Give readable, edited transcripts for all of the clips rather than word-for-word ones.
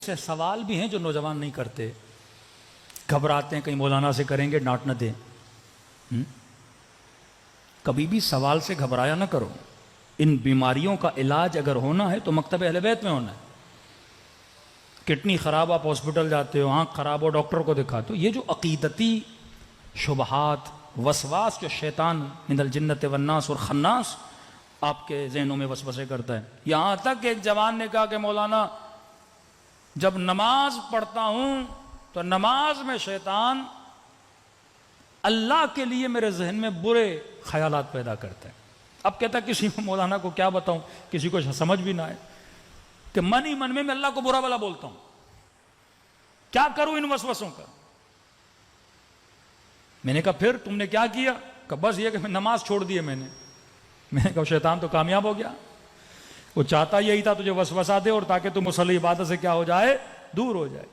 سے سوال بھی ہیں جو نوجوان نہیں کرتے، گھبراتے ہیں کہیں مولانا سے کریں گے ڈانٹ نہ دیں۔ کبھی بھی سوال سے گھبرایا نہ کرو۔ ان بیماریوں کا علاج اگر ہونا ہے تو مکتب اہل بیت میں ہونا ہے۔ کڈنی خراب آپ ہاسپٹل جاتے ہو، آنکھ خراب ہو ڈاکٹر کو دکھاتے ہو۔ یہ جو عقیدتی شبہات، وسواس جو شیطان من الجنت والناس اور خناس آپ کے ذہنوں میں وسوسے کرتا ہے، یہاں تک کہ ایک جوان نے کہا کہ مولانا جب نماز پڑھتا ہوں تو نماز میں شیطان اللہ کے لیے میرے ذہن میں برے خیالات پیدا کرتا ہے۔ اب کہتا ہے کسی مولانا کو کیا بتاؤں، کسی کو سمجھ بھی نہ آئے کہ من ہی من میں اللہ کو برا بلا بولتا ہوں، کیا کروں ان وسوسوں کا؟ میں نے کہا پھر تم نے کیا کیا؟ کہ بس یہ کہ میں نماز چھوڑ دی ہے میں نے کہا شیطان تو کامیاب ہو گیا، وہ چاہتا یہی تھا تجھے وسوسہ دے اور تاکہ تم مصلی عبادت سے کیا ہو جائے، دور ہو جائے۔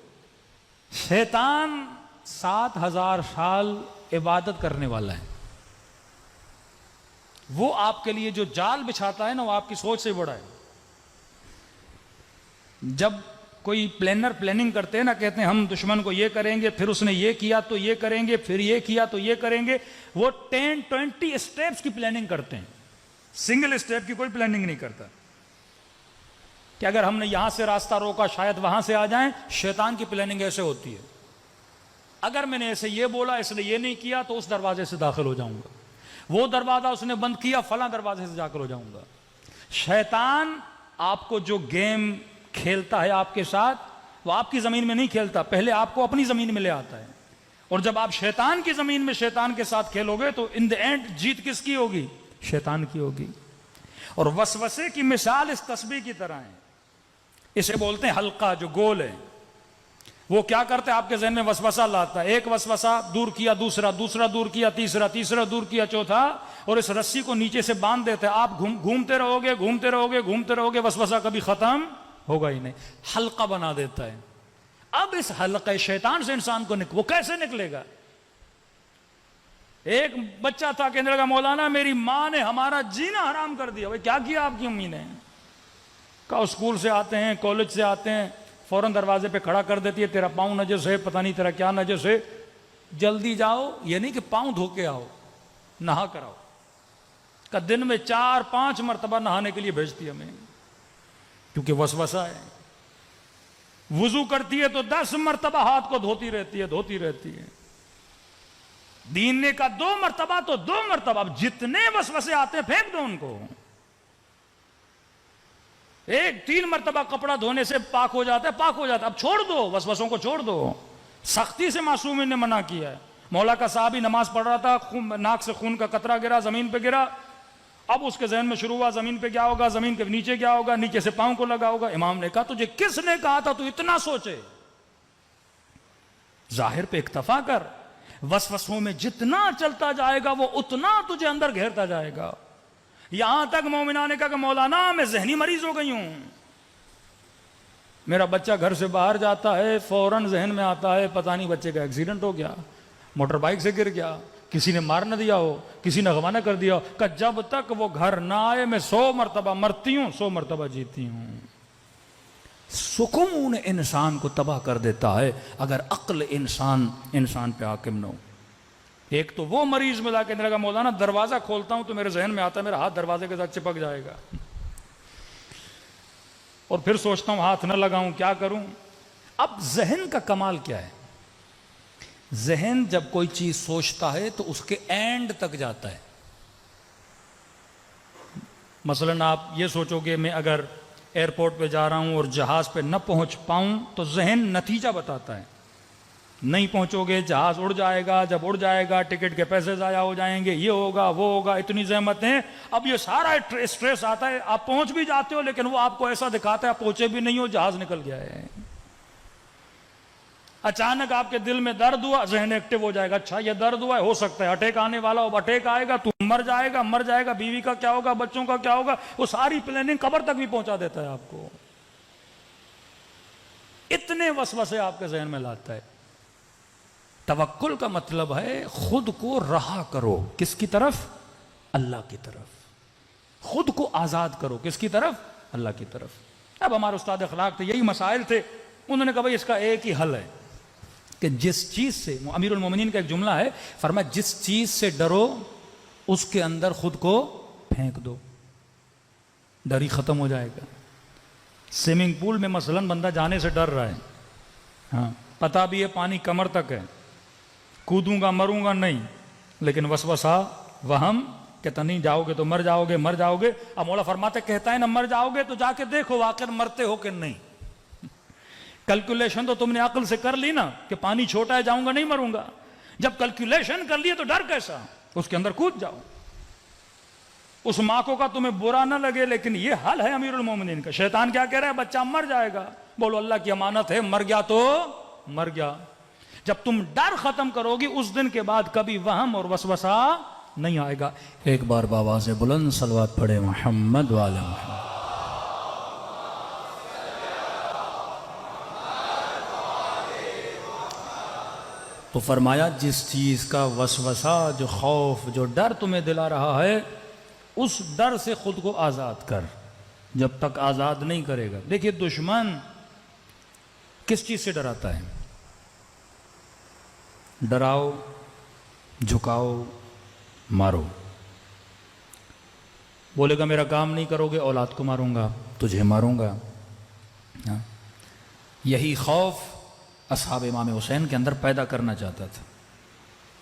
شیطان 7000 سال عبادت کرنے والا ہے، وہ آپ کے لیے جو جال بچھاتا ہے نا وہ آپ کی سوچ سے بڑا ہے۔ جب کوئی پلاننگ کرتے ہیں نا، کہتے ہیں ہم دشمن کو یہ کریں گے، پھر اس نے یہ کیا تو یہ کریں گے، پھر یہ کیا تو یہ کریں گے، وہ 10-20 اسٹیپس کی پلاننگ کرتے ہیں، سنگل اسٹیپ کی کوئی پلاننگ نہیں کرتا کہ اگر ہم نے یہاں سے راستہ روکا شاید وہاں سے آ جائیں۔ شیطان کی پلاننگ ایسے ہوتی ہے، اگر میں نے ایسے یہ بولا اس نے یہ نہیں کیا تو اس دروازے سے داخل ہو جاؤں گا، وہ دروازہ اس نے بند کیا فلاں دروازے سے داخل ہو جاؤں گا۔ شیطان آپ کو جو گیم کھیلتا ہے آپ کے ساتھ، وہ آپ کی زمین میں نہیں کھیلتا، پہلے آپ کو اپنی زمین میں لے آتا ہے، اور جب آپ شیطان کی زمین میں شیطان کے ساتھ کھیلو گے تو ان دی اینڈ جیت کس کی ہوگی؟ شیطان کی ہوگی۔ اور وسوسے کی مثال اس تسبیح کی طرح ہے، اسے بولتے ہیں حلقہ جو گول ہے۔ وہ کیا کرتا ہے؟ آپ کے ذہن میں وسوسہ لاتا ہے، ایک وسوسہ دور کیا، دوسرا دور کیا، تیسرا دور کیا، چوتھا، اور اس رسی کو نیچے سے باندھ دیتا ہے۔ آپ گھومتے رہو گے، وسوسہ کبھی ختم ہوگا ہی نہیں، حلقہ بنا دیتا ہے۔ اب اس حلقہ شیطان سے انسان کو وہ کیسے نکلے گا؟ ایک بچہ تھا کہنے لگا مولانا میری ماں نے ہمارا جینا حرام کر دیا۔ بھائی کیا کیا آپ کی امی نے؟ کہا اسکول سے آتے ہیں، کالج سے آتے ہیں، فوراً دروازے پہ کھڑا کر دیتی ہے، تیرا پاؤں نجس ہے، پتہ نہیں تیرا کیا نجس ہے، جلدی جاؤ، یہ نہیں کہ پاؤں دھو کے آؤ، نہا کر آؤ۔ کہ دن میں 4-5 مرتبہ نہانے کے لیے بھیجتی ہمیں، کیونکہ وسوسہ ہے۔ وضو کرتی ہے تو 10 مرتبہ ہاتھ کو دھوتی رہتی ہے۔ دین نے کہا 2 مرتبہ تو 2 مرتبہ، اب جتنے وسوسے آتے ہیں پھینک دو ان کو۔ 3 مرتبہ کپڑا دھونے سے پاک ہو جاتا ہے، اب چھوڑ دو، وسوسوں کو چھوڑ دو۔ سختی سے معصوم نے منع کیا ہے۔ مولا کا صحابی نماز پڑھ رہا تھا، ناک سے خون کا قطرہ گرا، زمین پہ گرا، اب اس کے ذہن میں شروع ہوا زمین پہ کیا ہوگا، زمین کے نیچے کیا ہوگا، نیچے سے پاؤں کو لگا ہوگا۔ امام نے کہا تجھے کس نے کہا تھا تو اتنا سوچے؟ ظاہر پہ اکتفا کر، وسوسوں میں جتنا چلتا جائے گا وہ اتنا تجھے اندر گھیرتا جائے گا۔ یہاں تک مومنہ نے کہا کہ مولانا میں ذہنی مریض ہو گئی ہوں، میرا بچہ گھر سے باہر جاتا ہے فوراً ذہن میں آتا ہے پتہ نہیں بچے کا ایکسیڈنٹ ہو گیا، موٹر بائک سے گر گیا، کسی نے مار نہ دیا ہو، کسی نے اغوا نہ کر دیا ہو، کہ جب تک وہ گھر نہ آئے میں 100 مرتبہ مرتی ہوں، 100 مرتبہ جیتی ہوں۔ سکون انسان کو تباہ کر دیتا ہے اگر عقل انسان پہ حاکم نہ ہو۔ ایک تو وہ مریض ملا کے لگا مولانا دروازہ کھولتا ہوں تو میرے ذہن میں آتا ہے میرا ہاتھ دروازے کے ساتھ چپک جائے گا، اور پھر سوچتا ہوں ہاتھ نہ لگاؤں، کیا کروں؟ اب ذہن کا کمال کیا ہے؟ ذہن جب کوئی چیز سوچتا ہے تو اس کے اینڈ تک جاتا ہے۔ مثلا آپ یہ سوچو گے میں اگر ایئرپورٹ پہ جا رہا ہوں اور جہاز پہ نہ پہنچ پاؤں تو ذہن نتیجہ بتاتا ہے، نہیں پہنچو گے جہاز اڑ جائے گا، جب اڑ جائے گا ٹکٹ کے پیسے ضائع ہو جائیں گے، یہ ہوگا وہ ہوگا، اتنی زحمتیں۔ اب یہ سارا اسٹریس آتا ہے، آپ پہنچ بھی جاتے ہو لیکن وہ آپ کو ایسا دکھاتا ہے آپ پہنچے بھی نہیں ہو، جہاز نکل گیا ہے۔ اچانک آپ کے دل میں درد ہوا، ذہن ایکٹیو ہو جائے گا، اچھا یہ درد ہوا ہے، ہو سکتا ہے اٹیک آنے والا ہو، اٹیک آئے گا تو مر جائے گا، بیوی کا کیا ہوگا، بچوں کا کیا ہوگا، وہ ساری پلاننگ قبر تک بھی پہنچا دیتا ہے آپ کو۔ اتنے وسوسے آپ کے ذہن میں لاتا ہے۔ توکل کا مطلب ہے خود کو رہا کرو، کس کی طرف؟ اللہ کی طرف۔ خود کو آزاد کرو، کس کی طرف؟ اللہ کی طرف۔ اب ہمارے استاد اخلاق تھے، یہی مسائل تھے، انہوں نے کہا بھائی اس کا ایک ہی حل ہے کہ جس چیز سے، امیر المومنین کا ایک جملہ ہے، فرمایا جس چیز سے ڈرو اس کے اندر خود کو پھینک دو، ڈر ہی ختم ہو جائے گا۔ سوئمنگ پول میں مثلا بندہ جانے سے ڈر رہا ہے، ہاں پتہ بھی ہے پانی کمر تک ہے، کودوں گا مروں گا نہیں، لیکن وسوسہ وہم کہتا نہیں جاؤ گے تو مر جاؤ گے، مر جاؤ گے۔ اب مولا فرماتے کہتا ہے نا مر جاؤ گے تو جا کے دیکھو واقعا مرتے ہو کہ نہیں۔ کیلکولیشن تو تم نے عقل سے کر لی نا کہ پانی چھوٹا ہے جاؤں گا نہیں مروں گا، جب کیلکولیشن کر لیے تو ڈر کیسا، اس کے اندر کود جاؤ۔ اس ماں کو کا تمہیں برا نہ لگے، لیکن یہ حل ہے امیر المومنین کا۔ شیطان کیا کہہ رہا ہے؟ بچہ مر جائے گا، بولو اللہ کی امانت ہے، مر گیا تو مر گیا۔ جب تم ڈر ختم کرو گی اس دن کے بعد کبھی وہم اور وسوسہ نہیں آئے گا۔ ایک بار بآواز بلند صلوات پڑھے محمد وعلی محمد۔ تو فرمایا جس چیز کا وسوسہ، جو خوف، جو ڈر تمہیں دلا رہا ہے، اس ڈر سے خود کو آزاد کر۔ جب تک آزاد نہیں کرے گا، دیکھیے دشمن کس چیز سے ڈراتا ہے؟ ڈراؤ، جھکاؤ، مارو۔ بولے گا میرا کام نہیں کرو گے اولاد کو ماروں گا، تجھے ماروں گا۔ یہی خوف اصحاب امام حسین کے اندر پیدا کرنا چاہتا تھا،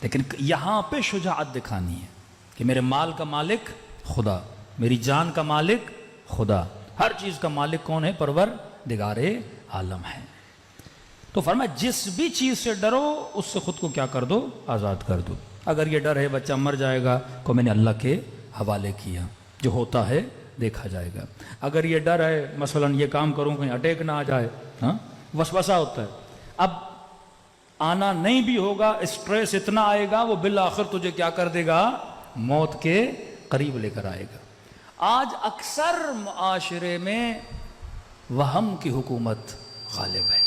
لیکن یہاں پہ شجاعت دکھانی ہے کہ میرے مال کا مالک خدا، میری جان کا مالک خدا، ہر چیز کا مالک کون ہے؟ پروردگار عالم ہے۔ تو فرمایا جس بھی چیز سے ڈرو اس سے خود کو کیا کر دو؟ آزاد کر دو۔ اگر یہ ڈر ہے بچہ مر جائے گا کو میں نے اللہ کے حوالے کیا، جو ہوتا ہے دیکھا جائے گا۔ اگر یہ ڈر ہے مثلا یہ کام کروں کہیں اٹیک نہ آ جائے، وسوسہ ہوتا ہے، اب آنا نہیں بھی ہوگا، اسٹریس اتنا آئے گا وہ بالآخر تجھے کیا کر دے گا؟ موت کے قریب لے کر آئے گا۔ آج اکثر معاشرے میں وہم کی حکومت غالب ہے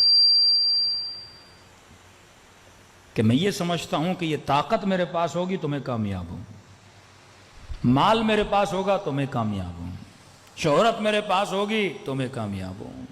کہ میں یہ سمجھتا ہوں کہ یہ طاقت میرے پاس ہوگی تو میں کامیاب ہوں، مال میرے پاس ہوگا تو میں کامیاب ہوں، شہرت میرے پاس ہوگی تو میں کامیاب ہوں۔